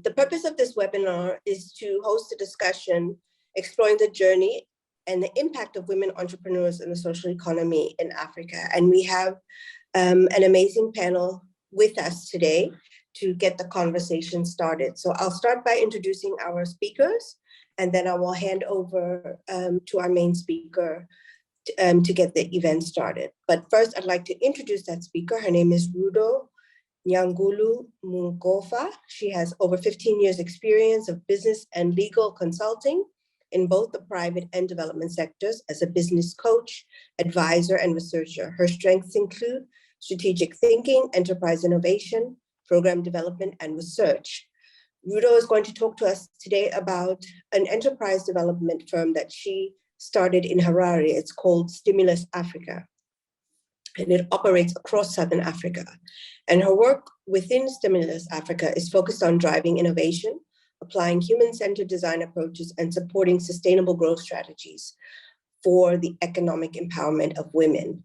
The purpose of this webinar is to host a discussion exploring the journey and the impact of women entrepreneurs in the social economy in Africa. And we have an amazing panel with us today to get the conversation started. So I'll start by introducing our speakers, and then I will hand over to our main speaker to get the event started. But first, I'd like to introduce that speaker. Her name is Rudo Nyangulu-Mungofa. She has over 15 years experience of business and legal consulting in both the private and development sectors as a business coach, advisor, and researcher. Her strengths include strategic thinking, enterprise innovation, program development, and research. Rudo is going to talk to us today about an enterprise development firm that she started in Harare. It's called Stimulus Africa, and it operates across Southern Africa. And her work within Stimulus Africa is focused on driving innovation, applying human-centered design approaches, and supporting sustainable growth strategies for the economic empowerment of women.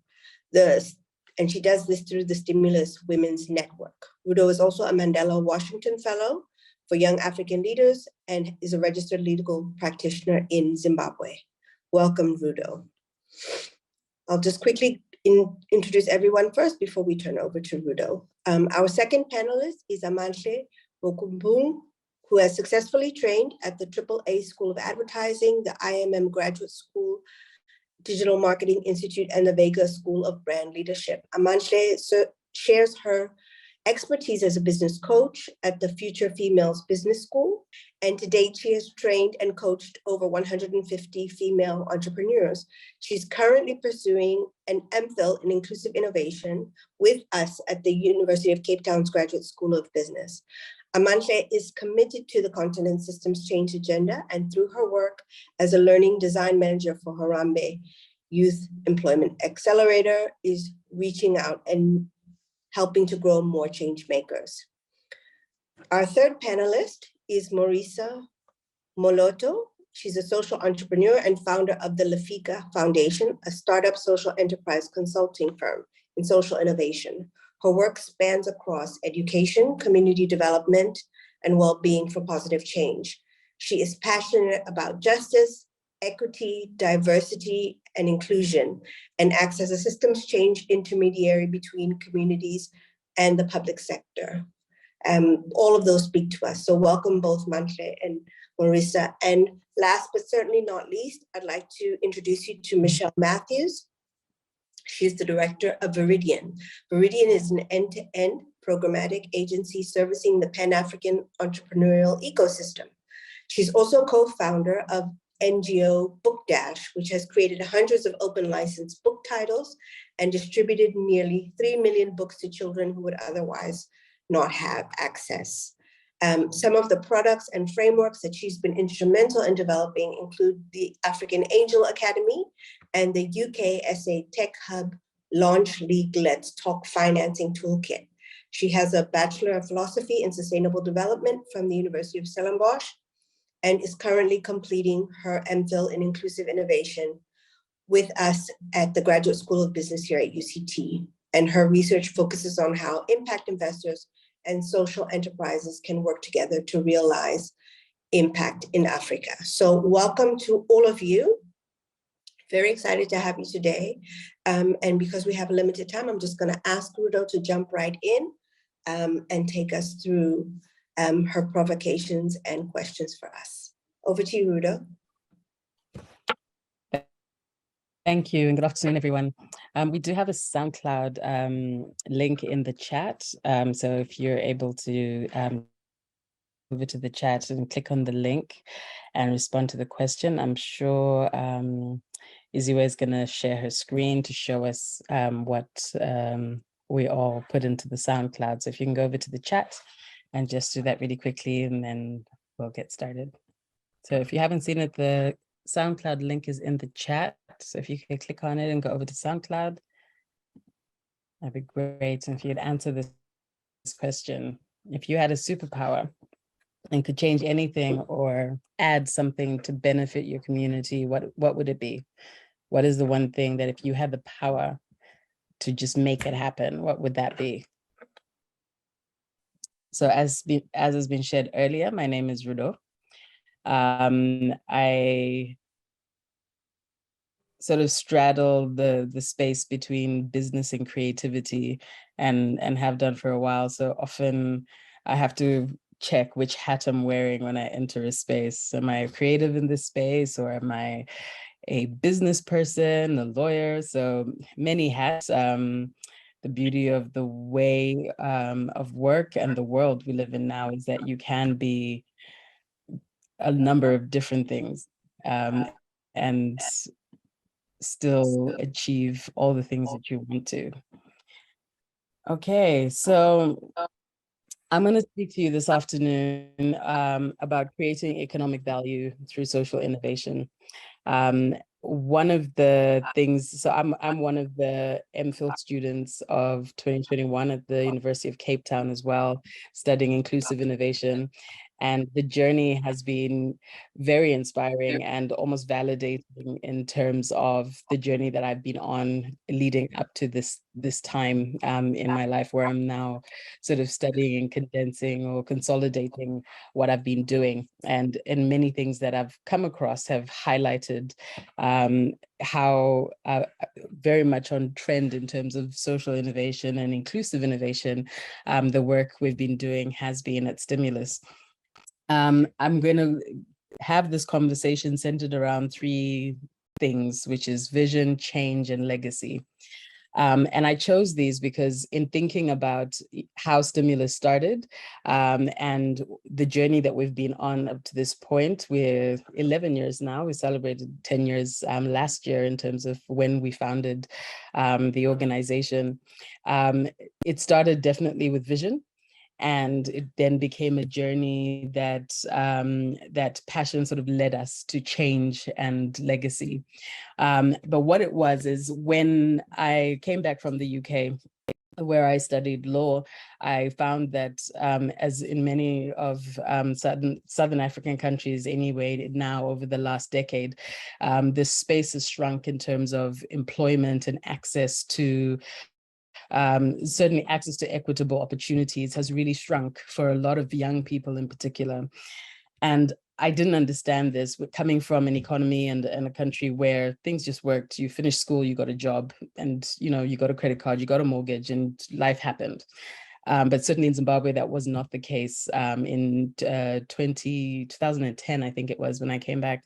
And she does this through the Stimulus Women's Network. Rudo is also a Mandela Washington Fellow for Young African Leaders and is a registered legal practitioner in Zimbabwe. Welcome, Rudo. I'll just quickly introduce everyone first before we turn over to Rudo. Our second panelist is Amanhle Mokumbung, who has successfully trained at the AAA School of Advertising, the IMM Graduate School, Digital Marketing Institute, and the Vega School of Brand Leadership. Amanhle shares her expertise as a business coach at the Future Females Business School, and to date she has trained and coached over 150 female entrepreneurs. She's currently pursuing an MPhil in Inclusive Innovation with us at the University of Cape Town's Graduate School of Business. Amanhle is committed to the continent systems change agenda, and through her work as a learning design manager for Harambee Youth Employment Accelerator is reaching out and helping to grow more change makers. Our third panelist is Marisa Moloto. She's a social entrepreneur and founder of the Lafika Foundation, a startup social enterprise consulting firm in social innovation. Her work spans across education, community development, and well-being for positive change. She is passionate about justice, equity, diversity, and inclusion, and acts as a systems change intermediary between communities and the public sector. All of those speak to us. So welcome both Manhle and Marisa. And last but certainly not least, I'd like to introduce you to Michelle Matthews. She's the director of Viridian. Viridian is an end-to-end programmatic agency servicing the Pan-African entrepreneurial ecosystem. She's also co-founder of NGO Book Dash, which has created hundreds of open license book titles and distributed nearly 3 million books to children who would otherwise not have access. Some of the products and frameworks that she's been instrumental in developing include the African Angel Academy and the UK SA Tech Hub Launch League Let's Talk Financing Toolkit. She has a Bachelor of Philosophy in Sustainable Development from the University of Stellenbosch and is currently completing her MPhil in Inclusive Innovation with us at the Graduate School of Business here at UCT. And her research focuses on how impact investors and social enterprises can work together to realize impact in Africa. So welcome to all of you. Very excited to have you today. And because we have a limited time, I'm just gonna ask Rudo to jump right in and take us through her provocations and questions for us. Over to you, Rudo. Thank you and good afternoon, everyone. We do have a SoundCloud link in the chat. So if you're able to over to the chat and click on the link and respond to the question, I'm sure Iziwe is going to share her screen to show us what we all put into the SoundCloud. So if you can go over to the chat and just do that really quickly, and then we'll get started. So if you haven't seen it, the SoundCloud link is in the chat. So if you can click on it and go over to SoundCloud, that'd be great. And if you'd answer this question, if you had a superpower and could change anything or add something to benefit your community, what would it be? What is the one thing that if you had the power to just make it happen, what would that be? So as has been shared earlier, my name is Rudo. I sort of straddle the space between business and creativity, and have done for a while. So often I have to check which hat I'm wearing when I enter a space. Am I creative in this space, or am I a business person, a lawyer? So many hats. The beauty of the way of work and the world we live in now is that you can be a number of different things, and still achieve all the things that you want to. Okay, so I'm going to speak to you this afternoon about creating economic value through social innovation. One of the things, so I'm one of the MPhil students of 2021 at the University of Cape Town as well, studying inclusive innovation. And the journey has been very inspiring and almost validating in terms of the journey that I've been on leading up to this time in my life, where I'm now sort of studying and condensing or consolidating what I've been doing. And many things that I've come across have highlighted how very much on trend in terms of social innovation and inclusive innovation, the work we've been doing has been at Stimulus. I'm going to have this conversation centered around three things, which is vision, change, and legacy. And I chose these because in thinking about how Stimulus started and the journey that we've been on up to this point, we're 11 years now. We celebrated 10 years last year in terms of when we founded the organization. It started definitely with vision. And it then became a journey that that passion sort of led us to change and legacy. But what it was is when I came back from the UK, where I studied law, I found that as in many of Southern African countries anyway, now over the last decade, this space has shrunk in terms of employment and access to certainly access to equitable opportunities has really shrunk for a lot of young people in particular. And I didn't understand this. We're coming from an economy and a country where things just worked. You finished school, you got a job, and you got a credit card, you got a mortgage, and life happened. But certainly in Zimbabwe, that was not the case in 2010, I think it was, when I came back.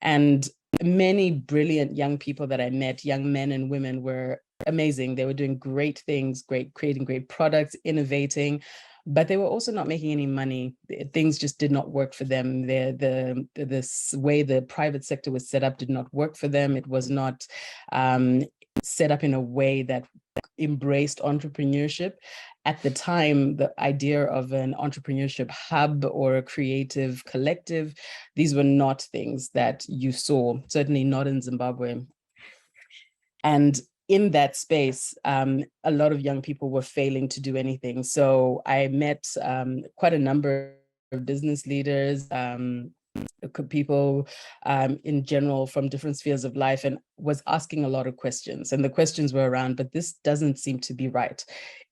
And many brilliant young people that I met, young men and women, were amazing. They were doing great things, creating great products, innovating, but they were also not making any money. Things just did not work for them. This way the private sector was set up did not work for them. It was not set up in a way that embraced entrepreneurship. At the time, the idea of an entrepreneurship hub or a creative collective, these were not things that you saw, certainly not in Zimbabwe. And in that space, a lot of young people were failing to do anything. So I met quite a number of business leaders, people in general from different spheres of life, and was asking a lot of questions. And the questions were around, but this doesn't seem to be right.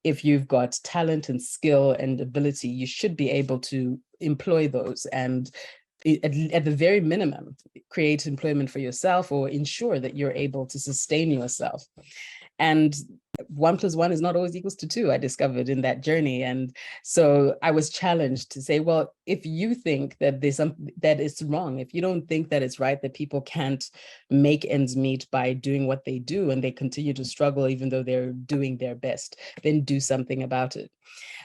If you've got talent and skill and ability, you should be able to employ those and at the very minimum, create employment for yourself or ensure that you're able to sustain yourself. And 1 + 1 is not always equals to 2, I discovered in that journey. And so I was challenged to say, well, if you think that that it's wrong, if you don't think that it's right, that people can't make ends meet by doing what they do and they continue to struggle even though they're doing their best, then do something about it.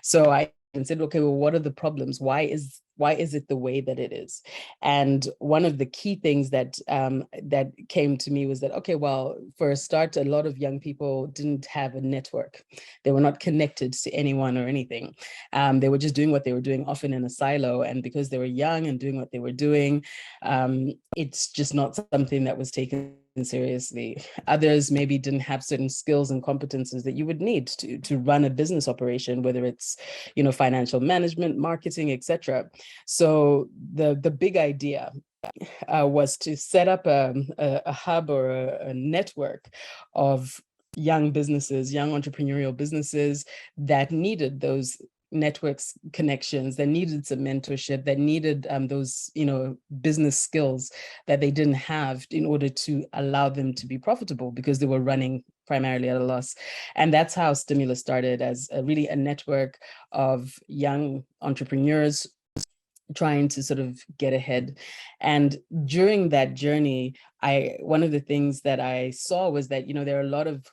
So I said, okay, well, what are the problems? Why is it the way that it is? And one of the key things that that came to me was that, okay, well, for a start, a lot of young people didn't have a network. They were not connected to anyone or anything. They were just doing what they were doing, often in a silo. And because they were young and doing what they were doing, it's just not something that was taken seriously. Others maybe didn't have certain skills and competences that you would need to run a business operation, whether it's financial management, marketing, etc. So the big idea was to set up a hub or a network of young businesses, young entrepreneurial businesses that needed those networks connections, that needed some mentorship, that needed those, business skills that they didn't have in order to allow them to be profitable, because they were running primarily at a loss. And that's how Stimulus started, as really a network of young entrepreneurs trying to sort of get ahead. And during that journey, one of the things that I saw was that, there are a lot of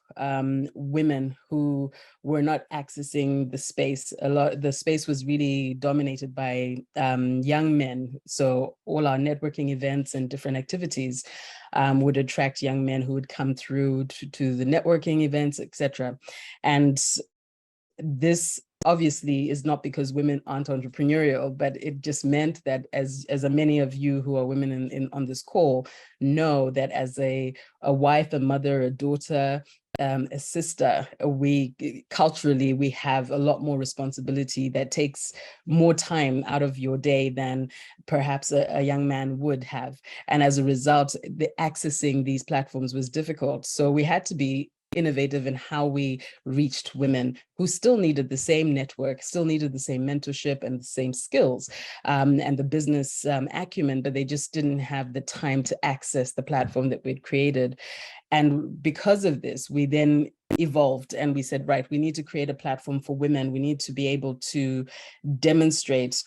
women who were not accessing the space. The space was really dominated by young men. So all our networking events and different activities would attract young men who would come through to the networking events, etc. And this obviously is not because women aren't entrepreneurial, but it just meant that as many of you who are women on this call know, that as a wife, a mother, a daughter, a sister, culturally, we have a lot more responsibility that takes more time out of your day than perhaps a young man would have. And as a result, accessing these platforms was difficult. So we had to be innovative in how we reached women who still needed the same network, still needed the same mentorship and the same skills and the business acumen, but they just didn't have the time to access the platform that we'd created. And because of this, we then evolved and we said, right, we need to create a platform for women. We need to be able to demonstrate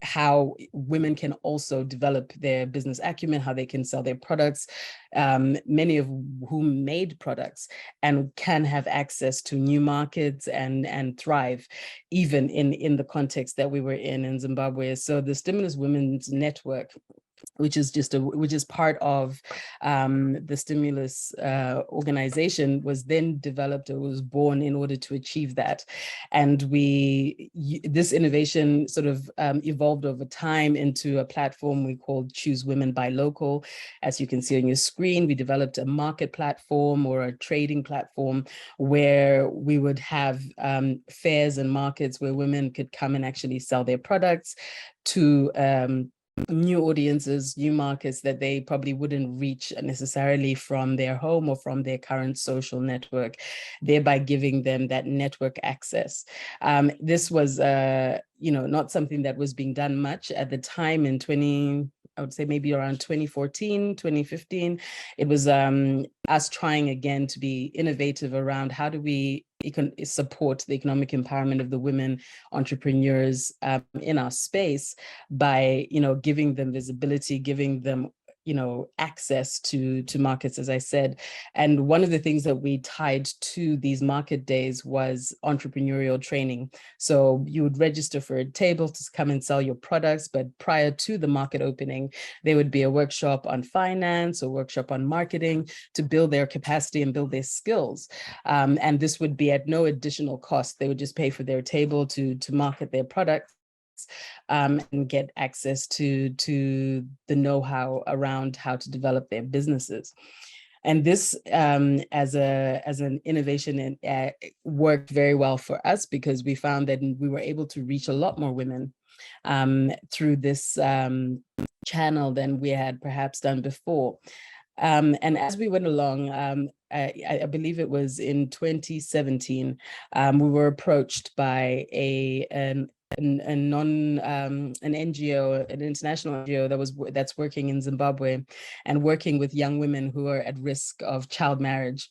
how women can also develop their business acumen, how they can sell their products, many of whom made products and can have access to new markets and thrive, even in the context that we were in Zimbabwe. So the Stimulus Women's Network, which is part of the Stimulus organization, was then developed, or was born in order to achieve that. And this innovation sort of evolved over time into a platform we called Choose Women Buy Local. As you can see on your screen, we developed a market platform or a trading platform where we would have fairs and markets where women could come and actually sell their products to new audiences, new markets that they probably wouldn't reach necessarily from their home or from their current social network, thereby giving them that network access. This was, not something that was being done much at the time I would say maybe around 2014, 2015. It was us trying again to be innovative around how do we support the economic empowerment of the women entrepreneurs in our space by, giving them visibility, giving them access to markets, as I said. And one of the things that we tied to these market days was entrepreneurial training. So you would register for a table to come and sell your products, but prior to the market opening, there would be a workshop on finance or workshop on marketing to build their capacity and build their skills. And this would be at no additional cost. They would just pay for their table to market their products. And get access to the know-how around how to develop their businesses. And this, as an innovation, worked very well for us, because we found that we were able to reach a lot more women through this channel than we had perhaps done before. And as we went along, I believe it was in 2017, we were approached by an NGO, an international NGO that's working in Zimbabwe and working with young women who are at risk of child marriage,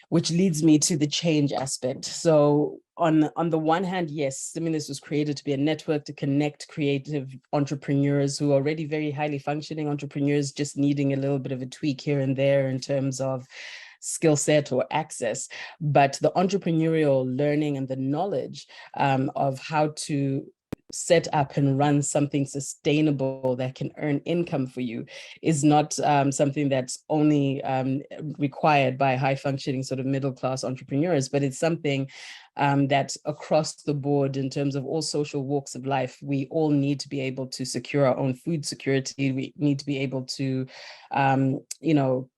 which leads me to the change aspect. So on the one hand, yes, Stimulus was created to be a network to connect creative entrepreneurs who are already very highly functioning entrepreneurs, just needing a little bit of a tweak here and there in terms of skill set or access. But the entrepreneurial learning and the knowledge of how to set up and run something sustainable that can earn income for you is not something that's only required by high functioning sort of middle class entrepreneurs, but it's something that across the board, in terms of all social walks of life, we all need to be able to secure our own food security. We need to be able to,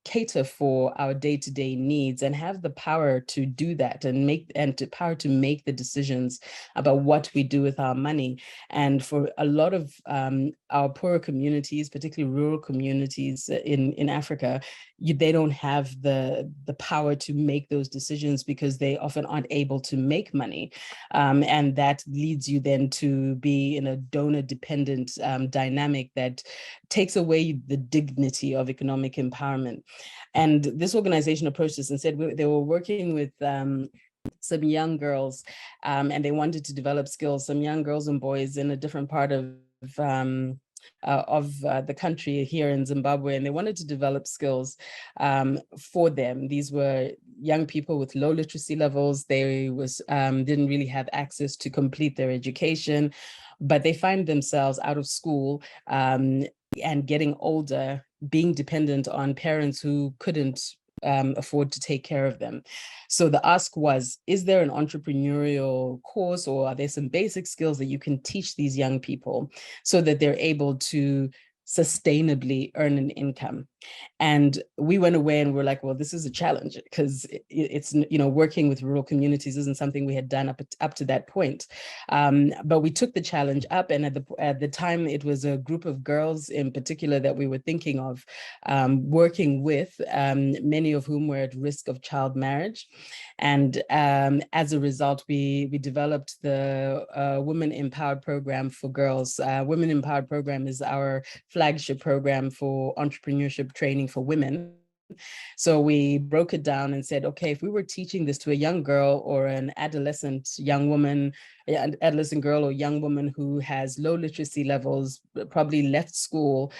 cater for our day-to-day needs and have the power to do that and make the decisions about what we do with our money. And for a lot of our poorer communities, particularly rural communities in Africa, they don't have the power to make those decisions because they often aren't able to make make money. And that leads you then to be in a donor-dependent dynamic that takes away the dignity of economic empowerment. And this organization approached us and said they were working with some young girls, and they wanted to develop skills, some young girls and boys in a different part of the country here in Zimbabwe, and they wanted to develop skills for them. These were young people with low literacy levels. They didn't really have access to complete their education, but they find themselves out of school and getting older, being dependent on parents who couldn't afford to take care of them. So the ask was, is there an entrepreneurial course, or are there some basic skills that you can teach these young people so that they're able to sustainably earn an income? And we went away and we're like, well, this is a challenge, because it's, you know, working with rural communities isn't something we had done up to that point. But we took the challenge up, and at the time, it was a group of girls in particular that we were thinking of working with, many of whom were at risk of child marriage. And as a result, we developed the Women Empowered Program for Girls. Women Empowered Program is our flagship program for entrepreneurship training for women. So we broke it down and said, okay, if we were teaching this to a young girl or an adolescent young woman, an adolescent girl or young woman who has low literacy levels, probably left school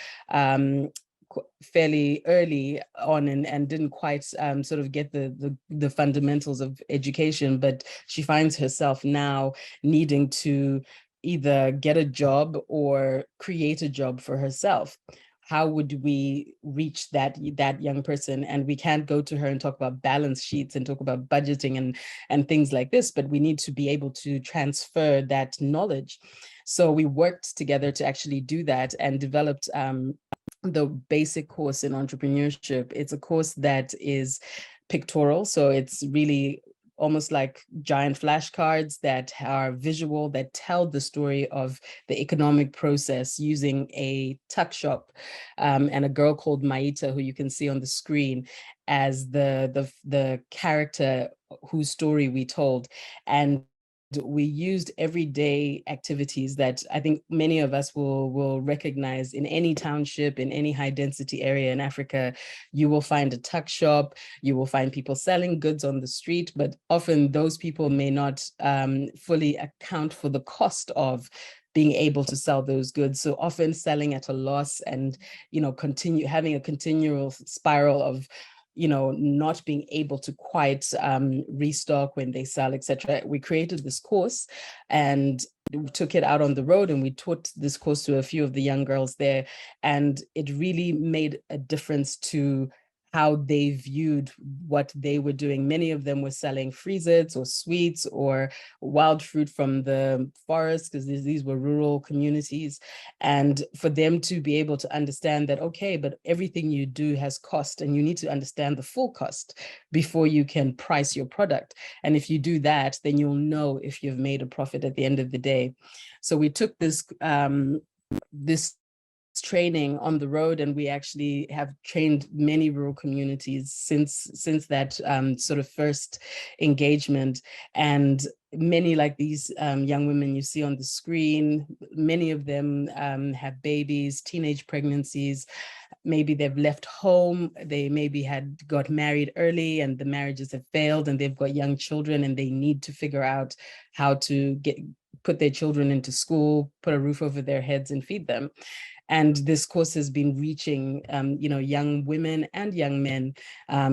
fairly early on and didn't quite sort of get the fundamentals of education, but she finds herself now needing to either get a job or create a job for herself. How would we reach that young person? And we can't go to her and talk about balance sheets and talk about budgeting and things like this, but we need to be able to transfer that knowledge. So we worked together to actually do that and developed the basic course in entrepreneurship. It's a course that is pictorial, so it's really almost like giant flashcards that are visual, that tell the story of the economic process using a tuck shop and a girl called Maita, who you can see on the screen, as the character whose story we told. And we used everyday activities that I think many of us will recognize in any township, in any high density area in Africa. You will find a tuck shop, you will find people selling goods on the street, but often those people may not fully account for the cost of being able to sell those goods. So often selling at a loss and, you know, having a continual spiral of, you know, not being able to quite restock when they sell, etc. We created this course and we took it out on the road, and we taught this course to a few of the young girls there. And it really made a difference to how they viewed what they were doing. Many of them were selling freezers or sweets or wild fruit from the forest, because these were rural communities. And for them to be able to understand that, okay, but everything you do has cost, and you need to understand the full cost before you can price your product. And if you do that, then you'll know if you've made a profit at the end of the day. So we took this training on the road, and we actually have trained many rural communities since that sort of first engagement. And many like these young women you see on the screen, many of them have babies, teenage pregnancies. Maybe they've left home, they maybe got married early and the marriages have failed, and they've got young children and they need to figure out how to put their children into school, put a roof over their heads and feed them. And this course has been reaching, you know, young women and young men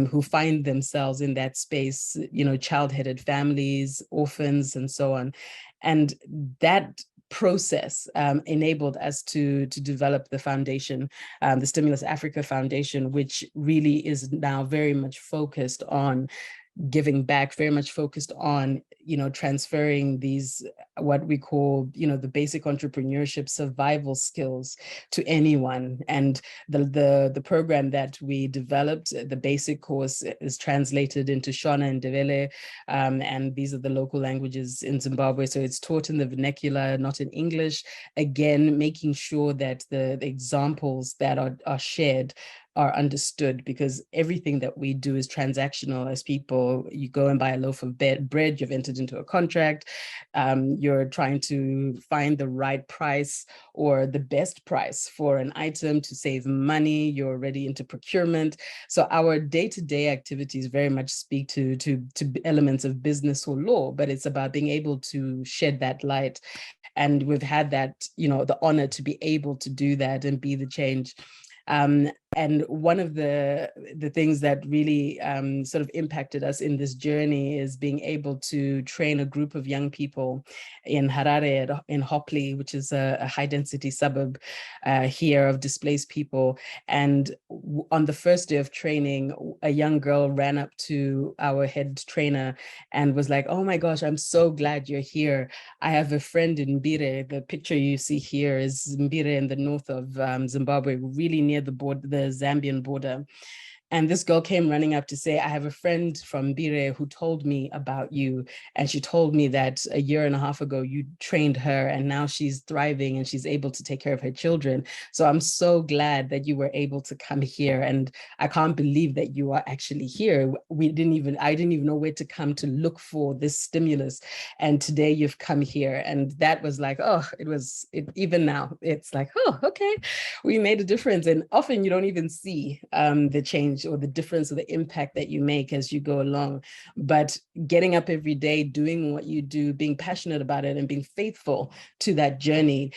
who find themselves in that space, you know, child-headed families, orphans, and so on. And that process enabled us to develop the foundation, the Stimulus Africa Foundation, which really is now very much focused on giving back, very much focused on, you know, transferring these what we call, the basic entrepreneurship survival skills to anyone. And the program that we developed, the basic course, is translated into Shona and Ndebele, and these are the local languages in Zimbabwe. So it's taught in the vernacular, not in English. Again, making sure that the examples that are shared are understood, because everything that we do is transactional as people. You go and buy a loaf of bread, you've entered into a contract, you're trying to find the right price or the best price for an item to save money, you're already into procurement. So our day-to-day activities very much speak to elements of business or law, but it's about being able to shed that light. And we've had that, the honor to be able to do that and be the change. And one of the things that really sort of impacted us in this journey is being able to train a group of young people in Harare, in Hopley, which is a high density suburb here of displaced people. And on the first day of training, a young girl ran up to our head trainer and was like, "Oh my gosh, I'm so glad you're here. I have a friend in Mbire." The picture you see here is Mbire in the north of Zimbabwe, really near the border, the Zambian border. And this girl came running up to say, "I have a friend from Mbire who told me about you. And she told me that a year and a half ago, you trained her and now she's thriving and she's able to take care of her children. So I'm so glad that you were able to come here. And I can't believe that you are actually here. I didn't even know where to come to look for this stimulus. And today you've come here." And that was like, even now, it's like, oh, okay, we made a difference. And often you don't even see the change or the difference or the impact that you make as you go along. But getting up every day, doing what you do, being passionate about it and being faithful to that journey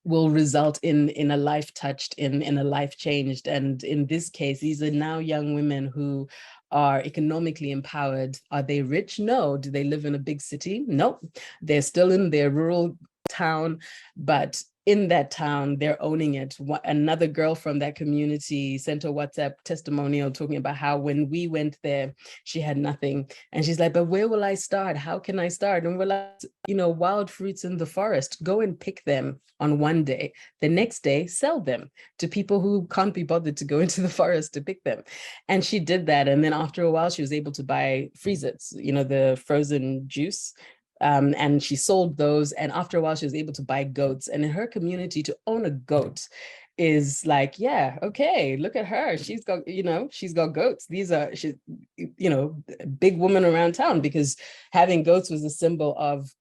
will result in a life touched, in a life changed. And in this case, these are now young women who are economically empowered. Are they rich? No. Do they live in a big city? No. They're still in their rural town, but in that town, they're owning it. Another girl from that community sent a WhatsApp testimonial talking about how when we went there, she had nothing. And she's like, "But where will I start? How can I start?" And we're like, wild fruits in the forest, go and pick them on one day. The next day, sell them to people who can't be bothered to go into the forest to pick them. And she did that. And then after a while, she was able to buy freezers, the frozen juice. And she sold those. And after a while, she was able to buy goats. And in her community, to own a goat is like, yeah, okay, look at her. She's got, she's got goats. She's big woman around town, because having goats was a symbol of,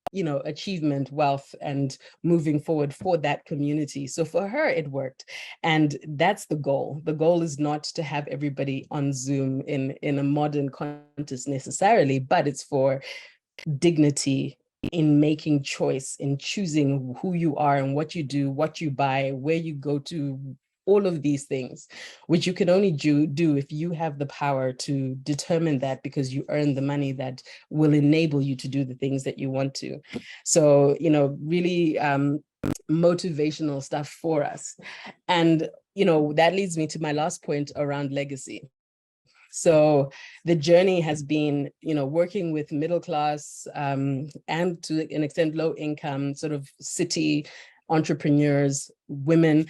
achievement, wealth, and moving forward for that community. So for her, it worked. And that's the goal. The goal is not to have everybody on Zoom in a modern context necessarily, but it's for dignity in making choice, in choosing who you are and what you do, what you buy, where you go to, all of these things, which you can only do if you have the power to determine that, because you earn the money that will enable you to do the things that you want to. So, really motivational stuff for us. And, that leads me to my last point around legacy. So the journey has been, working with middle class and to an extent low income sort of city entrepreneurs, women,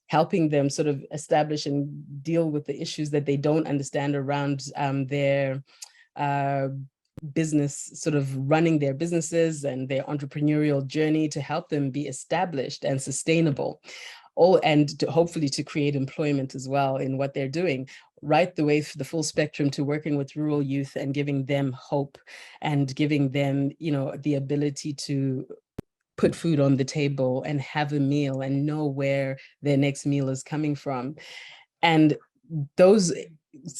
helping them sort of establish and deal with the issues that they don't understand around their business, sort of running their businesses and their entrepreneurial journey, to help them be established and sustainable. And hopefully to create employment as well in what they're doing, right the way for the full spectrum to working with rural youth and giving them hope and giving them, the ability to put food on the table and have a meal and know where their next meal is coming from. And those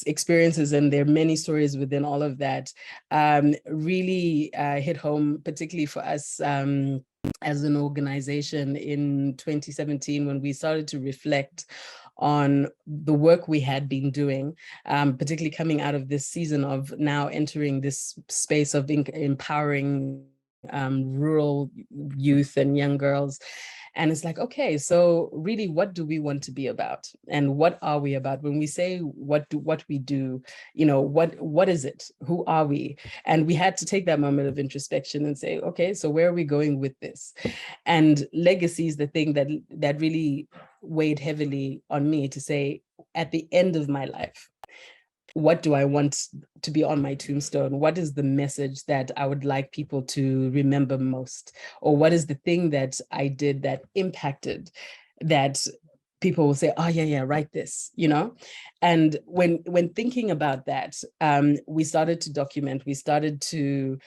experiences, and there are many stories within all of that, really hit home, particularly for us as an organization in 2017, when we started to reflect on the work we had been doing, particularly coming out of this season of now entering this space of empowering rural youth and young girls. And it's like, okay, so really, what do we want to be about? And what are we about? When we say what we do, what is it? Who are we? And we had to take that moment of introspection and say, okay, so where are we going with this? And legacy is the thing that really weighed heavily on me, to say, at the end of my life, what do I want to be on my tombstone? What is the message that I would like people to remember most? Or what is the thing that I did that impacted, that people will say, oh yeah, write this, And when thinking about that, we started to document, we started to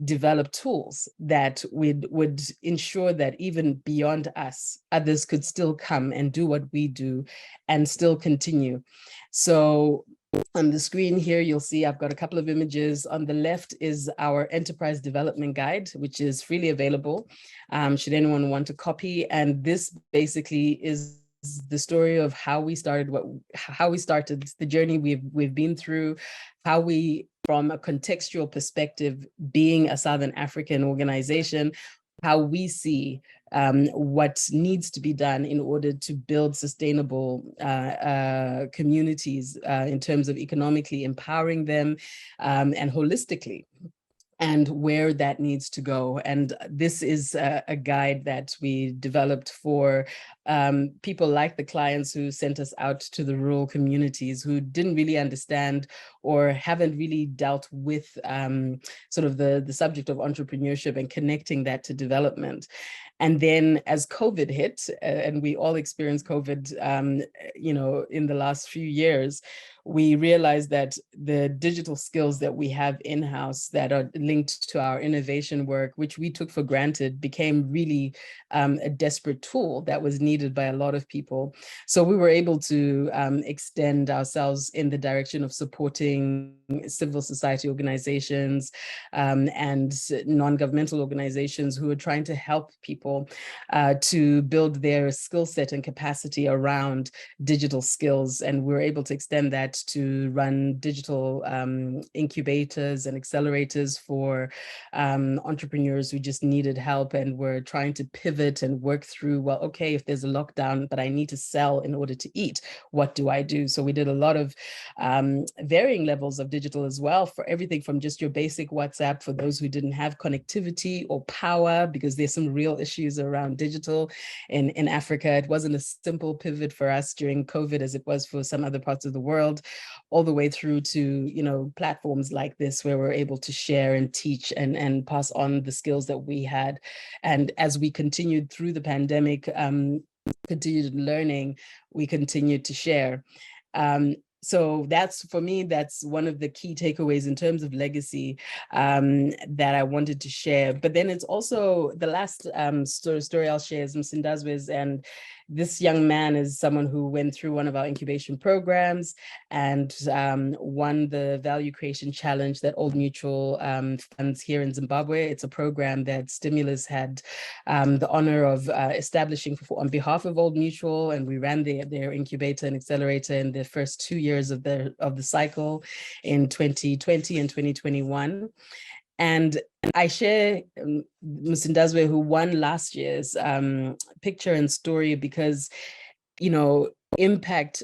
develop tools that would ensure that even beyond us, others could still come and do what we do and still continue. So on the screen here, you'll see I've got a couple of images. On the left is our Enterprise Development Guide, which is freely available, should anyone want a copy. And this basically is the story of how we started, the journey we've been through, how we, from a contextual perspective, being a Southern African organization, how we see what needs to be done in order to build sustainable communities in terms of economically empowering them and holistically, and where that needs to go. And this is a guide that we developed for people like the clients who sent us out to the rural communities, who didn't really understand or haven't really dealt with sort of the subject of entrepreneurship and connecting that to development. And then as COVID hit, and we all experienced COVID, in the last few years, we realized that the digital skills that we have in-house that are linked to our innovation work, which we took for granted, became really a desperate tool that was needed by a lot of people. So we were able to extend ourselves in the direction of supporting civil society organizations and non-governmental organizations who are trying to help people to build their skill set and capacity around digital skills. And we were able to extend that to run digital incubators and accelerators for entrepreneurs who just needed help and were trying to pivot and work through, well, okay, if there's a lockdown, but I need to sell in order to eat, what do I do? So we did a lot of varying levels of digital as well, for everything from just your basic WhatsApp for those who didn't have connectivity or power, because there's some real issues around digital in Africa. It wasn't a simple pivot for us during COVID as it was for some other parts of the world, all the way through to, platforms like this, where we're able to share and teach and pass on the skills that we had. And as we continued through the pandemic, continued learning, we continued to share. So that's, for me, that's one of the key takeaways in terms of legacy that I wanted to share. But then it's also the last story I'll share is Msindazwe's, and this young man is someone who went through one of our incubation programs and won the Value Creation Challenge that Old Mutual funds here in Zimbabwe. It's a program that Stimulus had the honor of establishing on behalf of Old Mutual, and we ran their incubator and accelerator in the first 2 years of the cycle in 2020 and 2021. And I share Msindazwe, who won last year's picture and story, because, impact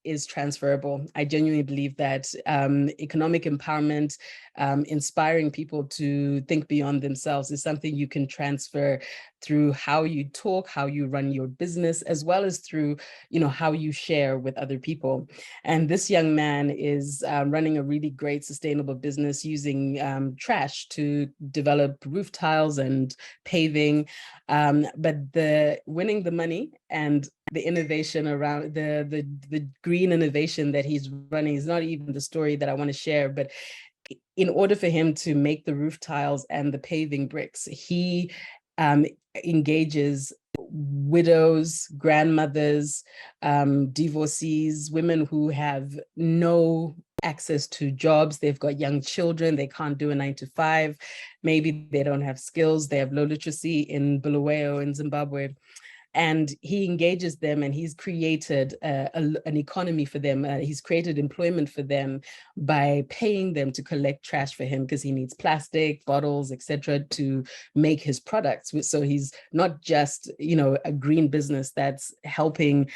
is transferable. I genuinely believe that economic empowerment, inspiring people to think beyond themselves, is something you can transfer through how you talk, how you run your business, as well as through, how you share with other people. And this young man is running a really great sustainable business using trash to develop roof tiles and paving. But the winning the money and the innovation around the green innovation that he's running is not even the story that I want to share. But in order for him to make the roof tiles and the paving bricks, he engages widows, grandmothers, divorcees, women who have no access to jobs. They've got young children, they can't do a 9-to-5. Maybe they don't have skills, they have low literacy in Bulawayo in Zimbabwe. And he engages them, and he's created an economy for them. He's created employment for them by paying them to collect trash for him, because he needs plastic, bottles, etc., to make his products. So he's not just, a green business that's helping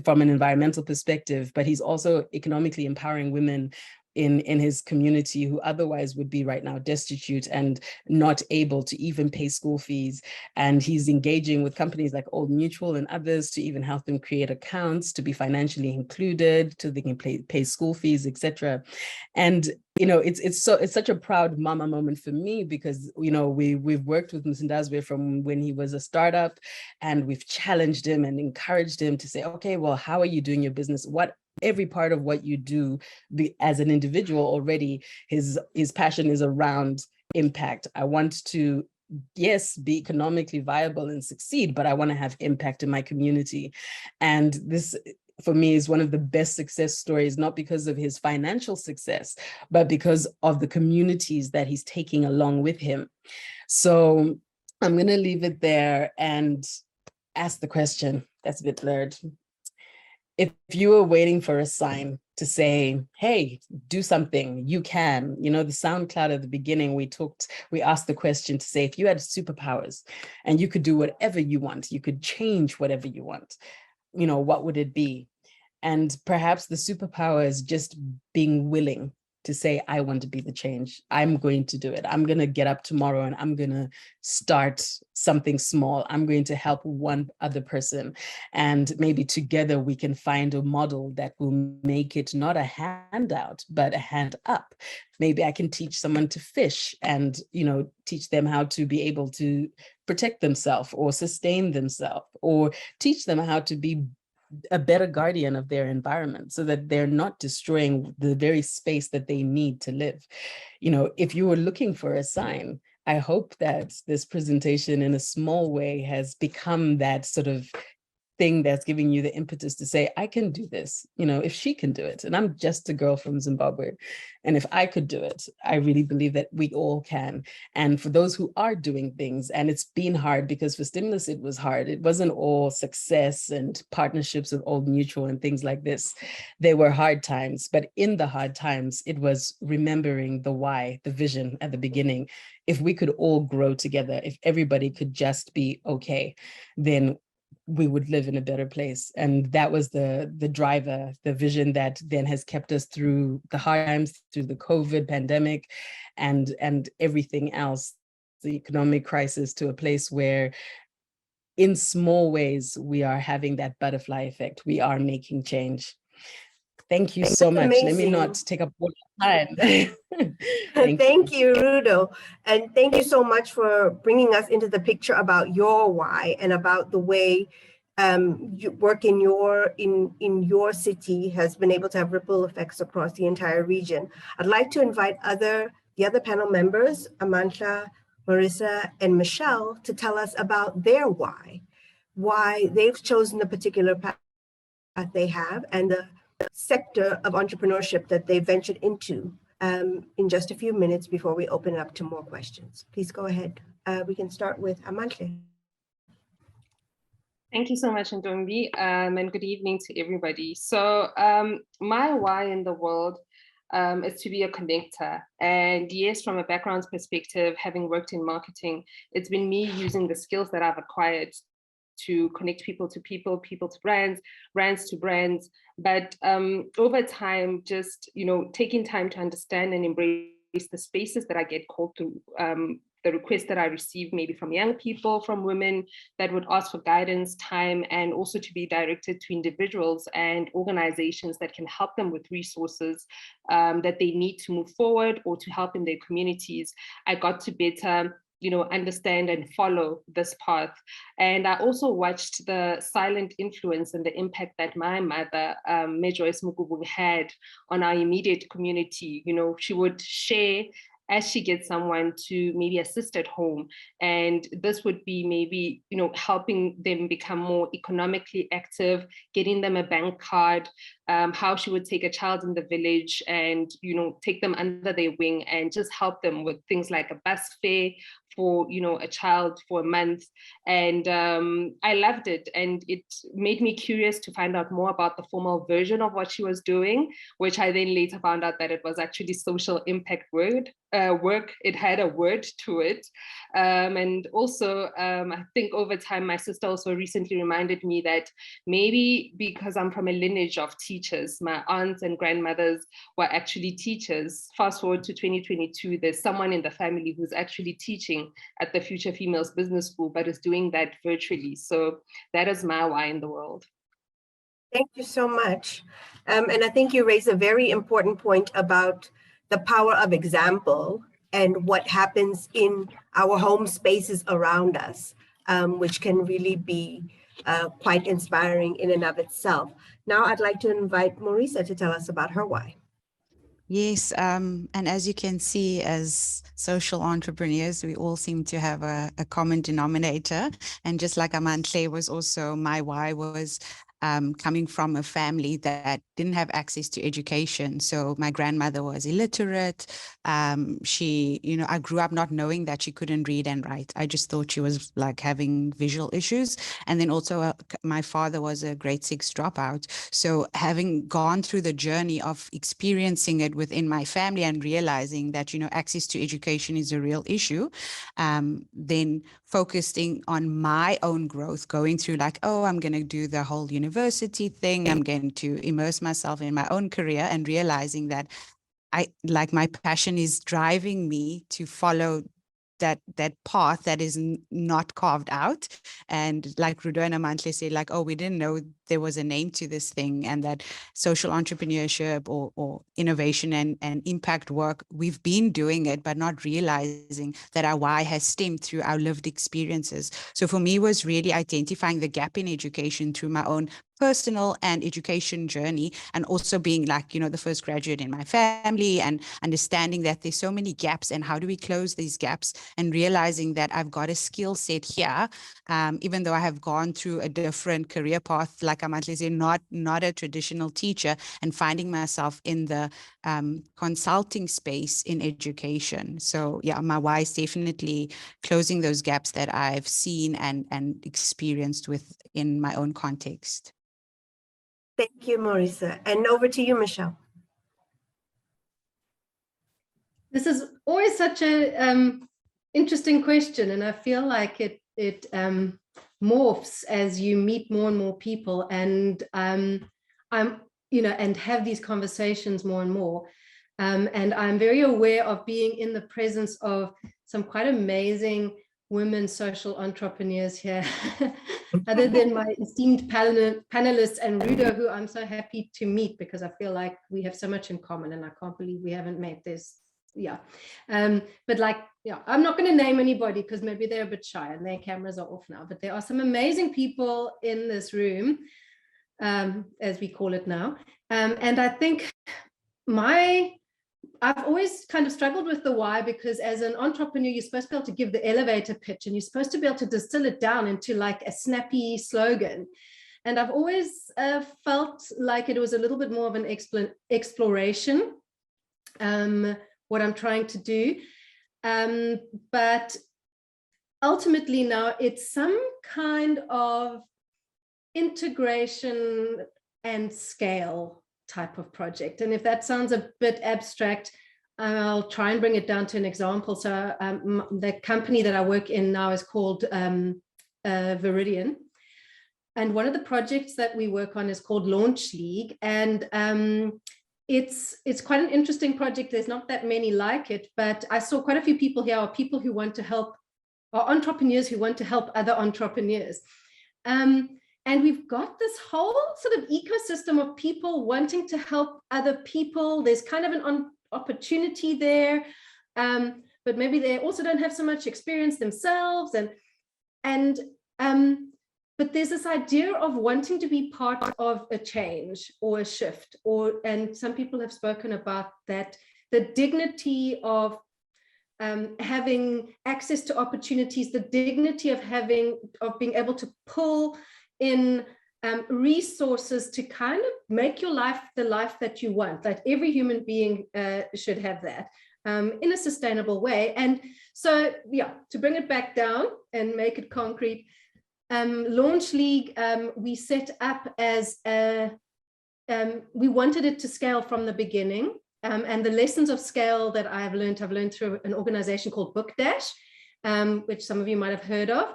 from an environmental perspective, but he's also economically empowering women in his community who otherwise would be right now destitute and not able to even pay school fees. And he's engaging with companies like Old Mutual and others to even help them create accounts to be financially included, so they can pay school fees, etc. And it's such a proud mama moment for me, because we've worked with Msindazwe from when he was a startup, and we've challenged him and encouraged him to say, okay, well, how are you doing your business? Every part of what you do as an individual already, his passion is around impact. I want to, yes, be economically viable and succeed, but I want to have impact in my community. And this, for me, is one of the best success stories, not because of his financial success, but because of the communities that he's taking along with him. So I'm going to leave it there and ask the question that's a bit blurred. If you were waiting for a sign to say, hey, do something, you can, the SoundCloud at the beginning, we asked the question to say, if you had superpowers and you could do whatever you want, you could change whatever you want, what would it be? And perhaps the superpower is just being willing to say, I want to be the change. I'm going to do it. I'm going to get up tomorrow and I'm going to start something small. I'm going to help one other person. And maybe together we can find a model that will make it not a handout, but a hand up. Maybe I can teach someone to fish and, teach them how to be able to protect themselves or sustain themselves, or teach them how to be a better guardian of their environment, so that they're not destroying the very space that they need to live. If you were looking for a sign, I hope that this presentation in a small way has become that sort of thing that's giving you the impetus to say, I can do this, if she can do it. And I'm just a girl from Zimbabwe. And if I could do it, I really believe that we all can. And for those who are doing things, and it's been hard, because for Stimulus, it was hard. It wasn't all success and partnerships with Old Mutual and things like this. They were hard times, but in the hard times, it was remembering the why, the vision at the beginning. If we could all grow together, if everybody could just be okay, then we would live in a better place. And that was the driver, the vision that then has kept us through the hard times, through the COVID pandemic and everything else, the economic crisis, to a place where in small ways we are having that butterfly effect. We are making change. Thank you so much. Amazing. Let me not take up all your time. Thank you, Rudo. And thank you so much for bringing us into the picture about your why and about the way you work in your city has been able to have ripple effects across the entire region. I'd like to invite the other panel members, Amantla, Marisa, and Michelle, to tell us about their why they've chosen the particular path they have and the sector of entrepreneurship that they ventured into in just a few minutes before we open it up to more questions. Please go ahead. We can start with Amantle. Thank you so much, Ntombi, and good evening to everybody. So my why in the world is to be a connector. And yes, from a background perspective, having worked in marketing, it's been me using the skills that I've acquired to connect people to people, people to brands, brands to brands. But over time, just taking time to understand and embrace the spaces that I get called to, the requests that I receive maybe from young people, from women that would ask for guidance, time, and also to be directed to individuals and organizations that can help them with resources that they need to move forward or to help in their communities. I got to better understand and follow this path. And I also watched the silent influence and the impact that my mother, Joyce Mukubung, had on our immediate community. She would share as she gets someone to maybe assist at home. And this would be maybe, helping them become more economically active, getting them a bank card, how she would take a child in the village and, take them under their wing and just help them with things like a bus fare for, you know, a child for a month. And I loved it. And it made me curious to find out more about the formal version of what she was doing, which I then later found out that it was actually social impact work. It had a word to it. And also, I think over time, my sister also recently reminded me that maybe because I'm from a lineage of teachers, my aunts and grandmothers were actually teachers. Fast forward to 2022, there's someone in the family who's actually teaching at the Future Females Business School, but is doing that virtually. So that is my why in the world. Thank you so much. And I think you raise a very important point about the power of example and what happens in our home spaces around us, which can really be quite inspiring in and of itself. Now I'd like to invite Marisa to tell us about her why. Yes, and as you can see, as social entrepreneurs, we all seem to have a common denominator. And just like Amantle was also, my why was coming from a family that didn't have access to education. So my grandmother was illiterate. She, you know, I grew up not knowing that she couldn't read and write. I just thought she was like having visual issues. And then also my father was a grade 6 dropout. So having gone through the journey of experiencing it within my family and realizing that, you know, access to education is a real issue, then focusing on my own growth, going through like, oh, I'm going to do the whole university thing. I'm going to immerse myself in my own career, and realizing that my passion is driving me to follow that path that is not carved out. And like Rudo and Amantle said, like, oh, we didn't know there was a name to this thing, and that social entrepreneurship or innovation and impact work, we've been doing it, but not realizing that our why has stemmed through our lived experiences. So for me, was really identifying the gap in education through my own personal and education journey, and also being like, you know, the first graduate in my family, and understanding that there's so many gaps, and how do we close these gaps, and realizing that I've got a skill set here, even though I have gone through a different career path, like Amantle said, not a traditional teacher, and finding myself in the consulting space in education. So yeah, my why is definitely closing those gaps that I've seen and experienced within my own context. Thank you, Marisa. And over to you, Michelle. This is always such a interesting question, and I feel like it morphs as you meet more and more people, and I'm, you know, and have these conversations more and more. And I'm very aware of being in the presence of some quite amazing women social entrepreneurs here, other than my esteemed panelists and Rudo, who I'm so happy to meet, because I feel like we have so much in common, and I can't believe we haven't met this. Yeah. But like, yeah, I'm not going to name anybody because maybe they're a bit shy and their cameras are off now, but there are some amazing people in this room, as we call it now. And I think I've always kind of struggled with the why, because as an entrepreneur, you're supposed to be able to give the elevator pitch, and you're supposed to be able to distill it down into like a snappy slogan. And I've always felt like it was a little bit more of an exploration, what I'm trying to do. But ultimately now it's some kind of integration and scale type of project. And if that sounds a bit abstract, I'll try and bring it down to an example. So the company that I work in now is called Viridian. And one of the projects that we work on is called Launch League. And it's quite an interesting project. There's not that many like it, but I saw quite a few people here are people who want to help, or entrepreneurs who want to help other entrepreneurs. And we've got this whole sort of ecosystem of people wanting to help other people. There's kind of an opportunity there, but maybe they also don't have so much experience themselves. But there's this idea of wanting to be part of a change or a shift, and some people have spoken about that, the dignity of having access to opportunities, the dignity of being able to pull in resources to kind of make your life the life that you want. Like every human being should have that. in a sustainable way. And so, yeah, to bring it back down and make it concrete, Launch League, we set up as we wanted it to scale from the beginning. And the lessons of scale that I've learned through an organization called Book Dash, which some of you might have heard of.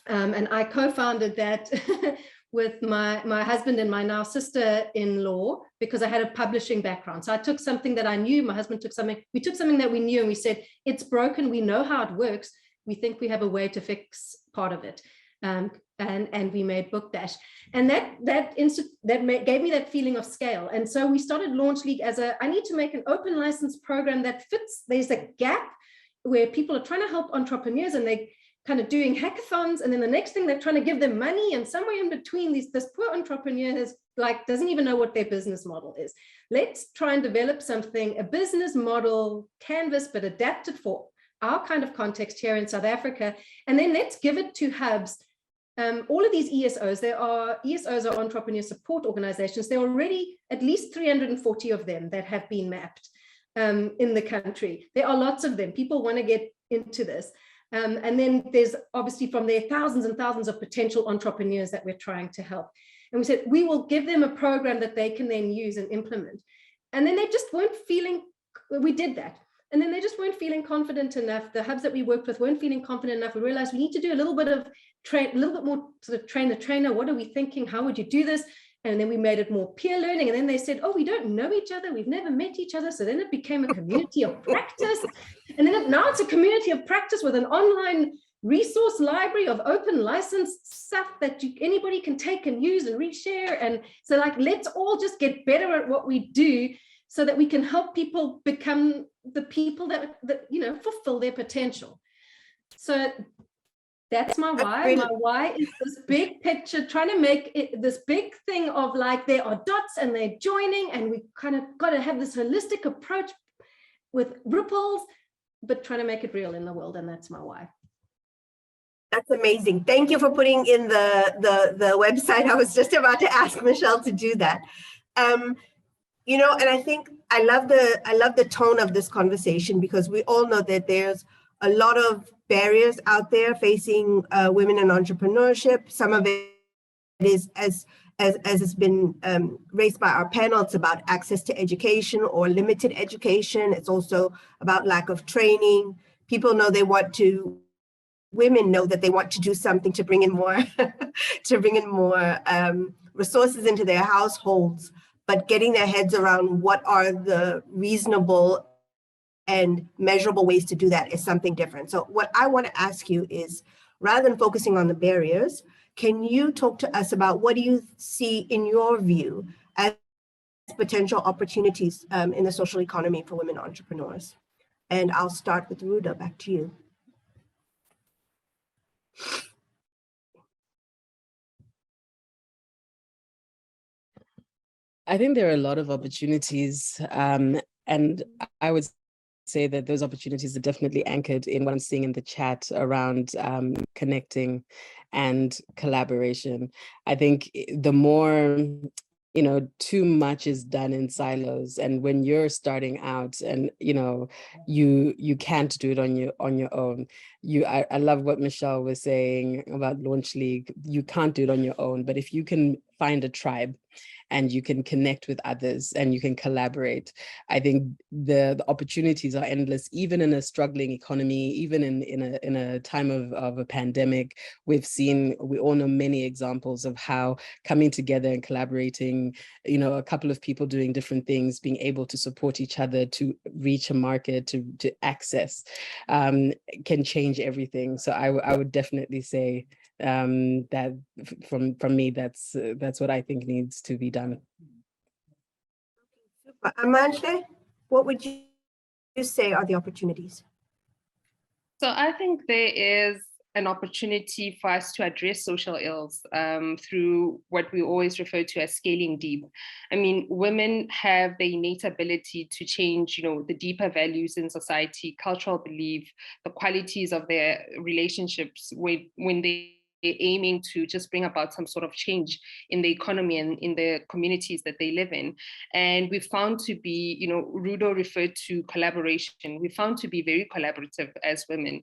And I co-founded that with my husband and my now sister-in-law, because I had a publishing background. So I took something that I knew, my husband took something, we took something that we knew, and we said, it's broken, we know how it works, we think we have a way to fix part of it. And we made Book Dash. And that gave me that feeling of scale. And so we started Launch League as I need to make an open license program that fits, there's a gap where people are trying to help entrepreneurs and they kind of doing hackathons, and then the next thing they're trying to give them money, and somewhere in between, this poor entrepreneur has doesn't even know what their business model is. Let's try and develop something, a business model canvas, but adapted for our kind of context here in South Africa, and then let's give it to hubs. All of these ESOs, ESOs are entrepreneur support organizations. There are already at least 340 of them that have been mapped in the country. There are lots of them. People want to get into this. And then there's obviously from there thousands and thousands of potential entrepreneurs that we're trying to help. And we said, we will give them a program that they can then use and implement. And then they just weren't feeling, we did that. And then they just weren't feeling confident enough. The hubs that we worked with weren't feeling confident enough. We realized we need to do a little bit of a little bit more sort of train the trainer. What are we thinking? How would you do this? And then we made it more peer learning. And then they said, oh, we don't know each other. We've never met each other. So then it became a community of practice. And then now it's a community of practice with an online resource library of open license stuff that anybody can take and use and reshare. And so let's all just get better at what we do so that we can help people become the people that fulfill their potential. So that's my why. My why is this big picture, trying to make it this big thing of there are dots and they're joining, and we kind of got to have this holistic approach with ripples, but trying to make it real in the world. And that's my why. That's amazing. Thank you for putting in the website. I was just about to ask Michelle to do that. And I think I love the tone of this conversation, because we all know that there's a lot of barriers out there facing women in entrepreneurship. Some of it is, as has been raised by our panel, it's about access to education or limited education. It's also about lack of training. Women know that they want to do something to bring in more, resources into their households, but getting their heads around what are the reasonable and measurable ways to do that is something different. So what I want to ask you is, rather than focusing on the barriers, can you talk to us about what do you see in your view as potential opportunities in the social economy for women entrepreneurs? And I'll start with Rudo, back to you. I think there are a lot of opportunities, and I would say that those opportunities are definitely anchored in what I'm seeing in the chat around connecting and collaboration. I think the more, too much is done in silos, and when you're starting out and you can't do it on your own. I love what Michelle was saying about Launch League. You can't do it on your own, but if you can find a tribe and you can connect with others and you can collaborate, I think the opportunities are endless, even in a struggling economy, even in a time of a pandemic. We all know many examples of how coming together and collaborating, a couple of people doing different things, being able to support each other to reach a market, to access, can change everything. So I would definitely say that from me, that's what I think needs to be done. Amandla, what would you say are the opportunities? So I think there is an opportunity for us to address social ills through what we always refer to as scaling deep. I mean, women have the innate ability to change, the deeper values in society, cultural belief, the qualities of their relationships when they aiming to just bring about some sort of change in the economy and in the communities that they live in. And we found to be, Rudo referred to collaboration. We found to be very collaborative as women.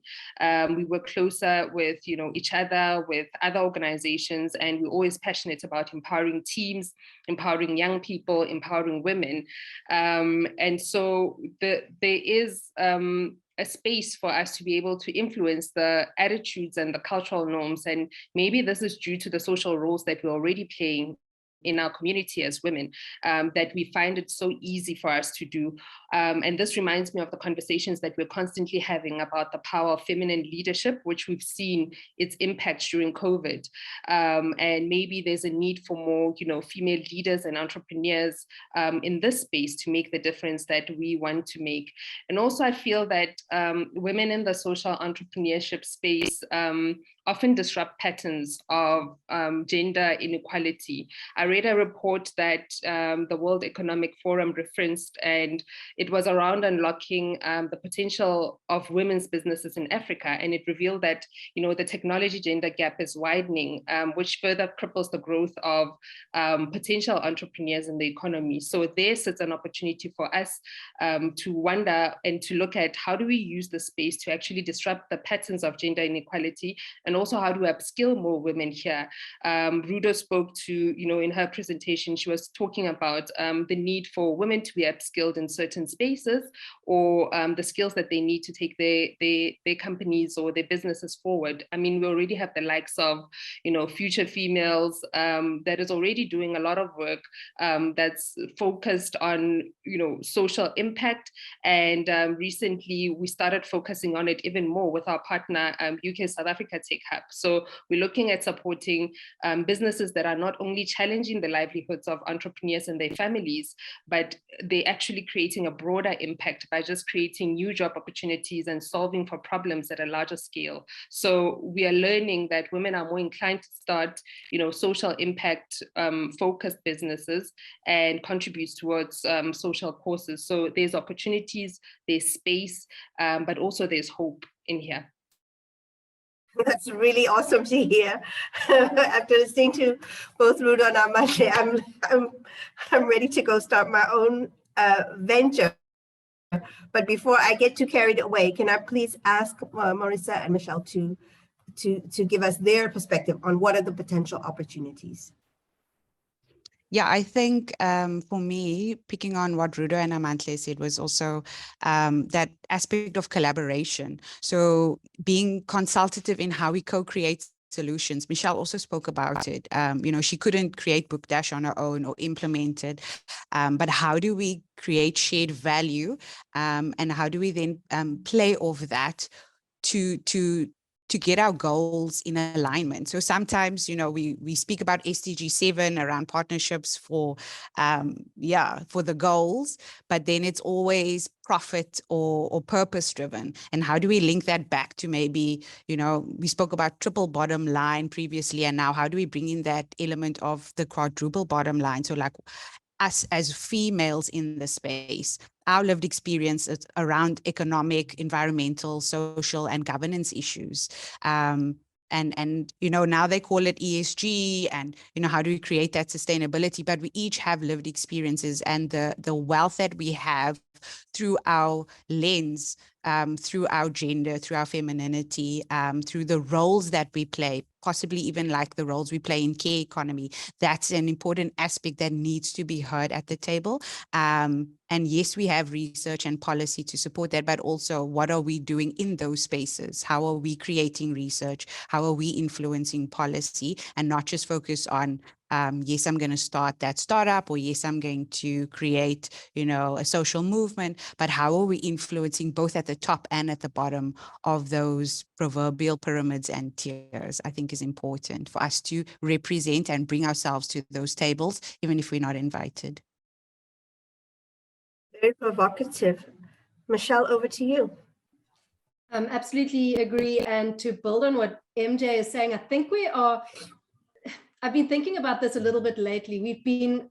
We work closer with, each other, with other organizations, and we're always passionate about empowering teams, empowering young people, empowering women. And so there is a space for us to be able to influence the attitudes and the cultural norms. And maybe this is due to the social roles that we're already playing in our community as women, that we find it so easy for us to do. And this reminds me of the conversations that we're constantly having about the power of feminine leadership, which we've seen its impact during COVID. And maybe there's a need for more, female leaders and entrepreneurs in this space to make the difference that we want to make. And also I feel that women in the social entrepreneurship space often disrupt patterns of gender inequality. I read a report that the World Economic Forum referenced, and it was around unlocking the potential of women's businesses in Africa. And it revealed that, the technology gender gap is widening, which further cripples the growth of potential entrepreneurs in the economy. So there sits an opportunity for us to wonder and to look at how do we use the space to actually disrupt the patterns of gender inequality, and also how do we upskill more women here. Rudo spoke to, in her presentation, she was talking about the need for women to be upskilled in certain spaces, or the skills that they need to take their companies or their businesses forward. I mean, we already have the likes of, Future Females that is already doing a lot of work that's focused on, social impact. And recently we started focusing on it even more with our partner, UK South Africa Tech Hub. So we're looking at supporting businesses that are not only challenging the livelihoods of entrepreneurs and their families, but they're actually creating a broader impact by just creating new job opportunities and solving for problems at a larger scale. So we are learning that women are more inclined to start, social impact focused businesses and contributes towards social causes. So there's opportunities, there's space, but also there's hope in here. That's really awesome to hear. After listening to both Rudo and Amandle, I'm ready to go start my own venture. But before I get too carried away, can I please ask Marisa and Michelle to give us their perspective on what are the potential opportunities? Yeah, I think for me, picking on what Rudo and Amandle said was also that aspect of collaboration. So being consultative in how we co-create solutions. Michelle also spoke about it. She couldn't create Book Dash on her own or implement it. But how do we create shared value? And how do we then play off that to get our goals in alignment? So sometimes, we speak about SDG 7 around partnerships for the goals, but then it's always profit or purpose driven. And how do we link that back to maybe, we spoke about triple bottom line previously, and now how do we bring in that element of the quadruple bottom line? So like us as females in the space, our lived experience around economic, environmental, social, and governance issues. And now they call it ESG, and how do we create that sustainability? But we each have lived experiences, and the wealth that we have through our lens, through our gender, through our femininity, through the roles that we play, possibly even like the roles we play in care economy. That's an important aspect that needs to be heard at the table. And yes, we have research and policy to support that, but also what are we doing in those spaces? How are we creating research? How are we influencing policy, and not just focus on yes, I'm going to start that startup, or yes, I'm going to create, a social movement, but how are we influencing both at the top and at the bottom of those proverbial pyramids and tiers? I think is important for us to represent and bring ourselves to those tables, even if we're not invited. Very provocative. Michelle, over to you. Absolutely agree. And to build on what MJ is saying, I think I've been thinking about this a little bit lately. We've been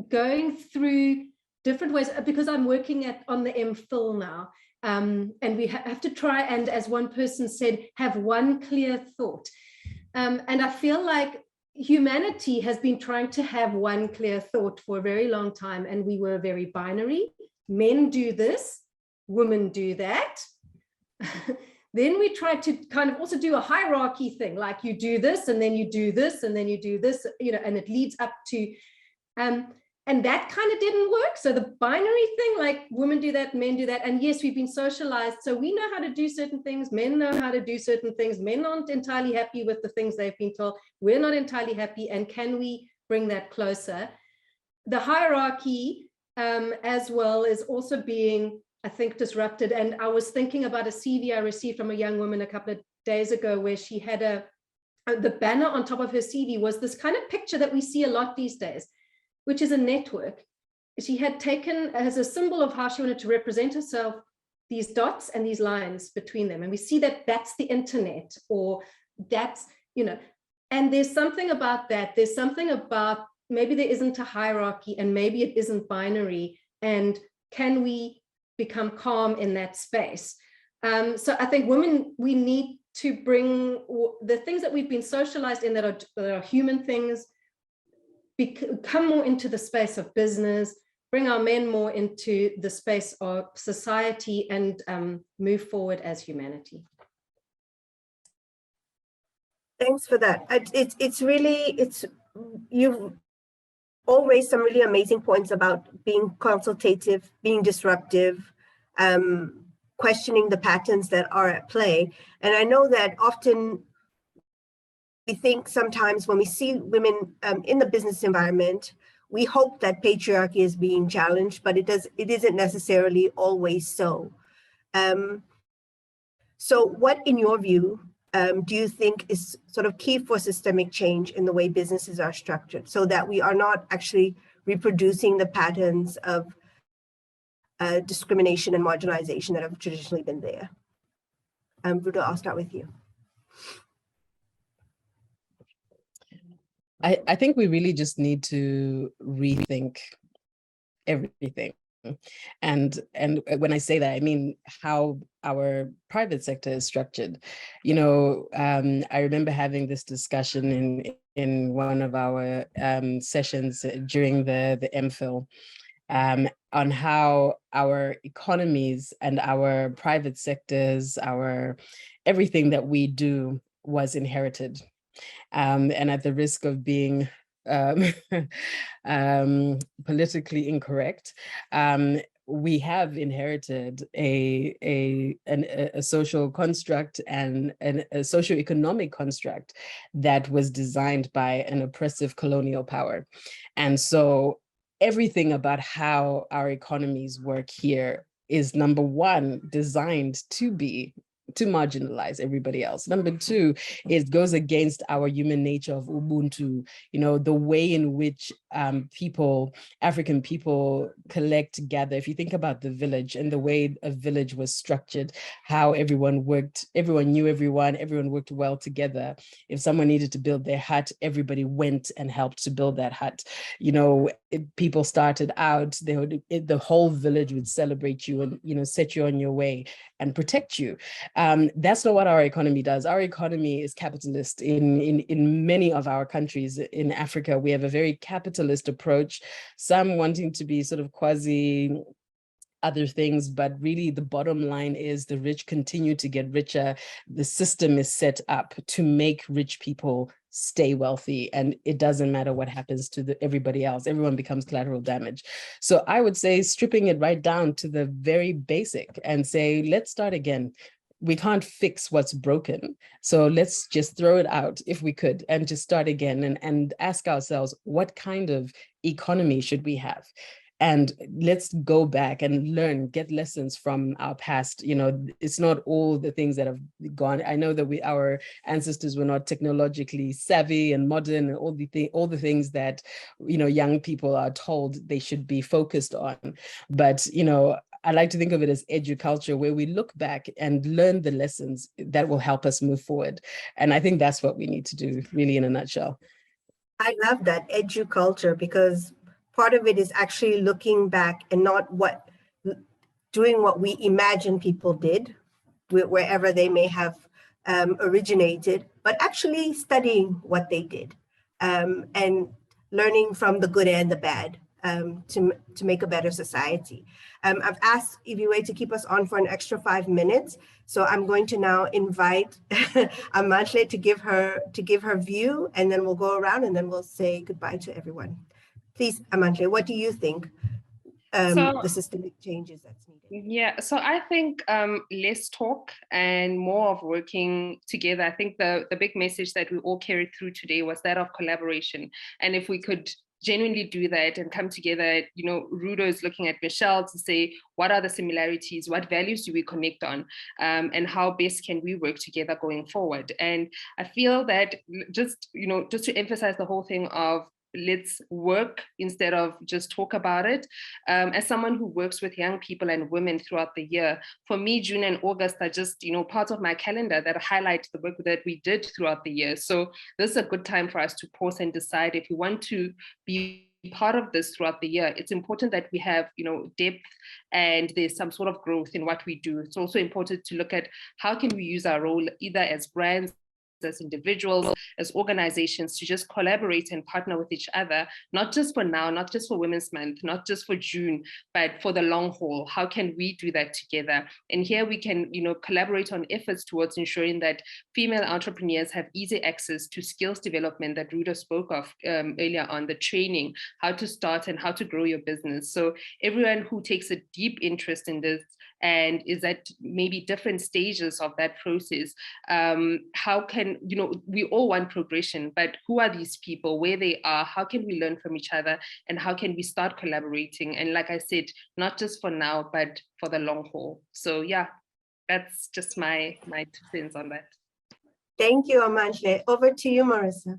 going through different ways, because I'm working on the MPhil now. And we have to try and, as one person said, have one clear thought. And I feel like humanity has been trying to have one clear thought for a very long time, and we were very binary. Men do this, women do that. Then we tried to kind of also do a hierarchy thing, like you do this, and then you do this, and then you do this, you know, and it leads up to, and that kind of didn't work. So the binary thing, like women do that, men do that. And yes, we've been socialized. So we know how to do certain things. Men know how to do certain things. Men aren't entirely happy with the things they've been told. We're not entirely happy. And can we bring that closer? The hierarchy as well is also being, I think, disrupted. And I was thinking about a CV I received from a young woman a couple of days ago, where she had the banner on top of her CV was this kind of picture that we see a lot these days, which is a network. She had taken as a symbol of how she wanted to represent herself, these dots and these lines between them. And we see that that's the internet, or that's, you know, and there's something about that. There's something about maybe there isn't a hierarchy, and maybe it isn't binary. And can we become calm in that space? So I think women, we need to bring the things that we've been socialized in that are human things, come more into the space of business, bring our men more into the space of society, and move forward as humanity. Thanks for that. You've all raised some really amazing points about being consultative, being disruptive, questioning the patterns that are at play. And I know that often we think sometimes when we see women in the business environment, we hope that patriarchy is being challenged, but it isn't necessarily always so. So what, in your view, do you think is sort of key for systemic change in the way businesses are structured, so that we are not actually reproducing the patterns of discrimination and marginalization that have traditionally been there? Rudo, I'll start with you. I think we really just need to rethink everything. And when I say that, I mean how our private sector is structured. You know, I remember having this discussion in one of our sessions during the MPhil on how our economies and our private sectors, everything that we do was inherited. And at the risk of being politically incorrect, we have inherited a social construct and a socioeconomic construct that was designed by an oppressive colonial power. And so everything about how our economies work here is, number one, designed to marginalize everybody else. Number two, it goes against our human nature of Ubuntu, you know, the way in which African people collect together. If you think about the village and the way a village was structured, how everyone worked, everyone knew everyone worked well together. If someone needed to build their hut, everybody went and helped to build that hut. You know, people started out, the whole village would celebrate you and, you know, set you on your way and protect you. That's not what our economy does. Our economy is capitalist. In many of our countries in Africa, we have a very capitalist approach, some wanting to be sort of quasi other things, but really the bottom line is the rich continue to get richer. The system is set up to make rich people stay wealthy, and it doesn't matter what happens to everybody else. Everyone becomes collateral damage. So I would say stripping it right down to the very basic and say, let's start again. We can't fix what's broken. So let's just throw it out if we could and just start again and ask ourselves, what kind of economy should we have? And let's go back and learn, get lessons from our past. You know, it's not all the things that have gone. I know that our ancestors were not technologically savvy and modern and all the things that, you know, young people are told they should be focused on. But, you know, I like to think of it as educulture, where we look back and learn the lessons that will help us move forward. And I think that's what we need to do, really, in a nutshell. I love that, educulture, because part of it is actually looking back and not doing what we imagine people did, wherever they may have originated, but actually studying what they did and learning from the good and the bad to make a better society. I've asked Iviwe to keep us on for an extra 5 minutes, so I'm going to now invite Amantle to give her view, and then we'll go around and then we'll say goodbye to everyone. Please, Amantle, what do you think the systemic changes that's needed? Yeah, so I think less talk and more of working together. I think the big message that we all carried through today was that of collaboration. And if we could genuinely do that and come together, you know, Rudo is looking at Michelle to say, what are the similarities? What values do we connect on? And how best can we work together going forward? And I feel that just to emphasize the whole thing of let's work instead of just talk about it. As someone who works with young people and women throughout the year, for me, June and August are just, part of my calendar that highlight the work that we did throughout the year. So this is a good time for us to pause and decide if we want to be part of this throughout the year. It's important that we have, depth and there's some sort of growth in what we do. It's also important to look at how can we use our role either as brands, as individuals, as organizations, to just collaborate and partner with each other, not just for now, not just for Women's Month, not just for June, but for the long haul. How can we do that together? And here we can, collaborate on efforts towards ensuring that female entrepreneurs have easy access to skills development that Rudo spoke of earlier on, the training, how to start and how to grow your business. So everyone who takes a deep interest in this and is at maybe different stages of that process, how can, we all want progression, but who are these people, where they are, how can we learn from each other, and how can we start collaborating? And like I said, not just for now, but for the long haul. So yeah, that's just my 2 cents on that. Thank you, Amantle. Over to you, Marisa.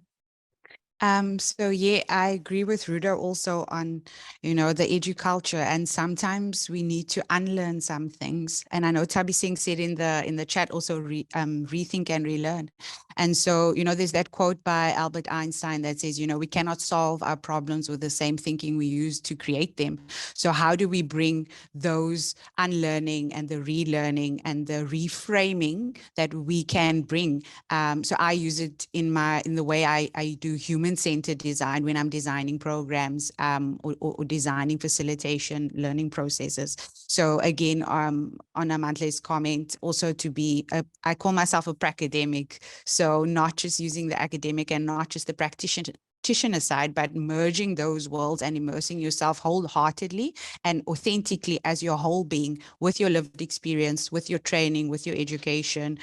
So yeah, I agree with Rudo also on, the educulture, and sometimes we need to unlearn some things. And I know Tabi Singh said in the chat also rethink and relearn. And so, there's that quote by Albert Einstein that says, we cannot solve our problems with the same thinking we used to create them. So how do we bring those unlearning and the relearning and the reframing that we can bring? So I use it in the way I do human-centered design when I'm designing programs or designing facilitation learning processes. So again, on Amantle's comment, also to be, I call myself a pracademic. So not just using the academic and not just the practitioner side, but merging those worlds and immersing yourself wholeheartedly and authentically as your whole being, with your lived experience, with your training, with your education,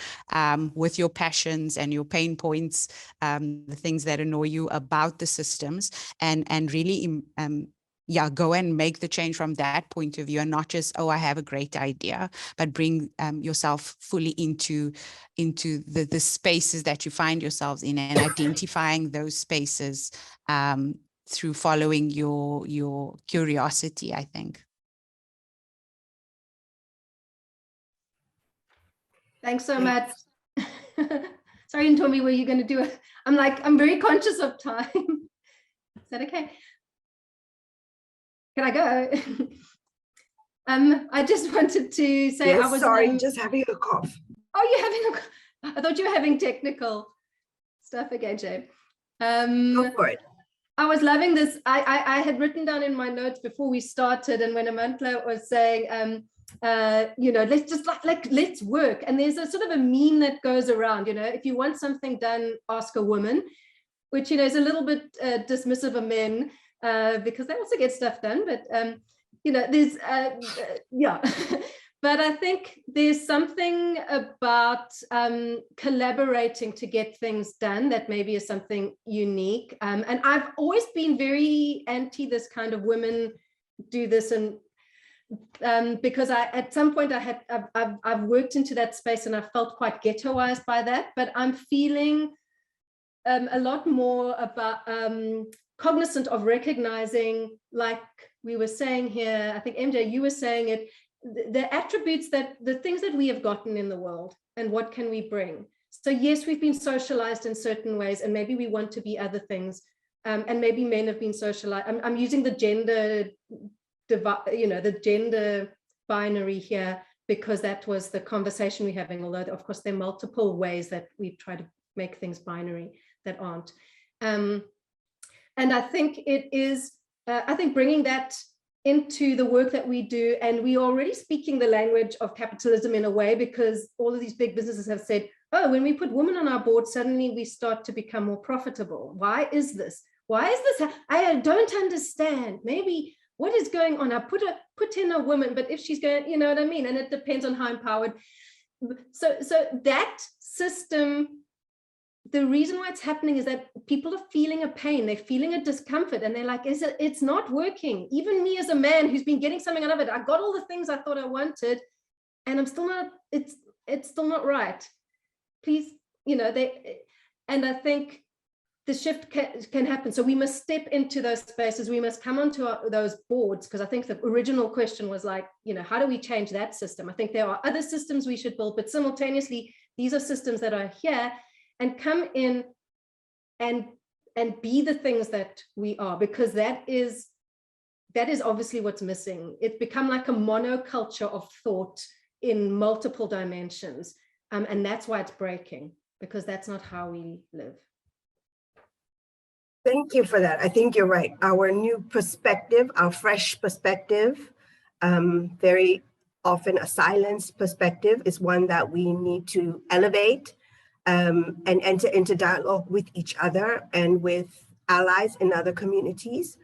with your passions and your pain points, the things that annoy you about the systems, and really go and make the change from that point of view, and not just, I have a great idea, but bring yourself fully into the spaces that you find yourselves in, and identifying those spaces through following your curiosity, I think. Thanks so much. Sorry, Ntomi, were you going to do it? I'm very conscious of time. Is that okay? Can I go? I just wanted to say, yes, I was sorry, just having a cough. Oh, you're having I thought you were having technical stuff again, Jay. Go for it. I was loving this. I had written down in my notes before we started, and when Amantle was saying, let's just let's work. And there's a sort of a meme that goes around, if you want something done, ask a woman, which, is a little bit dismissive of men because they also get stuff done. But, there's, yeah. But I think there's something about collaborating to get things done that maybe is something unique. And I've always been very anti this kind of women do this, and because at some point I've worked into that space and I felt quite ghettoized by that. But I'm feeling a lot more about cognizant of recognizing, like we were saying here, I think MJ, you were saying it, the attributes, that the things that we have gotten in the world and what can we bring. So yes, we've been socialized in certain ways, and maybe we want to be other things, and maybe men have been socialized. I'm using the gender the gender binary here, because that was the conversation we're having, although of course there are multiple ways that we try to make things binary that aren't. And I think it is, I think bringing that into the work that we do, and we are already speaking the language of capitalism in a way, because all of these big businesses have said, oh, when we put women on our board, suddenly we start to become more profitable. Why is this? Why is this? I don't understand. Maybe what is going on? I put in a woman, but if she's going, you know what I mean? And it depends on how empowered. So that system, the reason why it's happening is that people are feeling a pain, they're feeling a discomfort, and they're like, it's not working. Even me as a man who's been getting something out of it, I got all the things I thought I wanted, and I'm still not, it's still not right. Please, you know, and I think the shift can happen. So we must step into those spaces. We must come onto those boards, because I think the original question was like, you know, how do we change that system? I think there are other systems we should build, but simultaneously, these are systems that are here, and come in and be the things that we are, because that is obviously what's missing. It's become like a monoculture of thought in multiple dimensions. And that's why it's breaking, because that's not how we live. Thank you for that. I think you're right. Our new perspective, our fresh perspective, very often a silenced perspective, is one that we need to elevate and enter into dialogue with each other and with allies in other communities.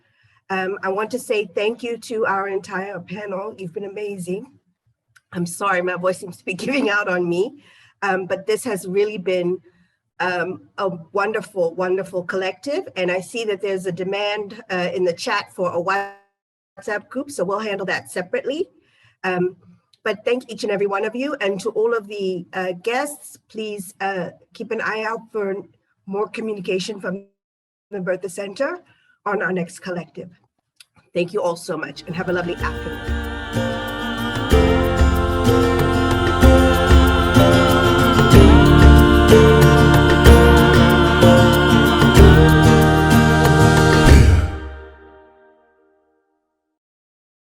I want to say thank you to our entire panel. You've been amazing. I'm sorry, my voice seems to be giving out on me, but this has really been a wonderful, wonderful collective. And I see that there's a demand in the chat for a WhatsApp group, so we'll handle that separately. But thank each and every one of you. And to all of the guests, please keep an eye out for more communication from the Bertha Center on our next collective. Thank you all so much, and have a lovely afternoon.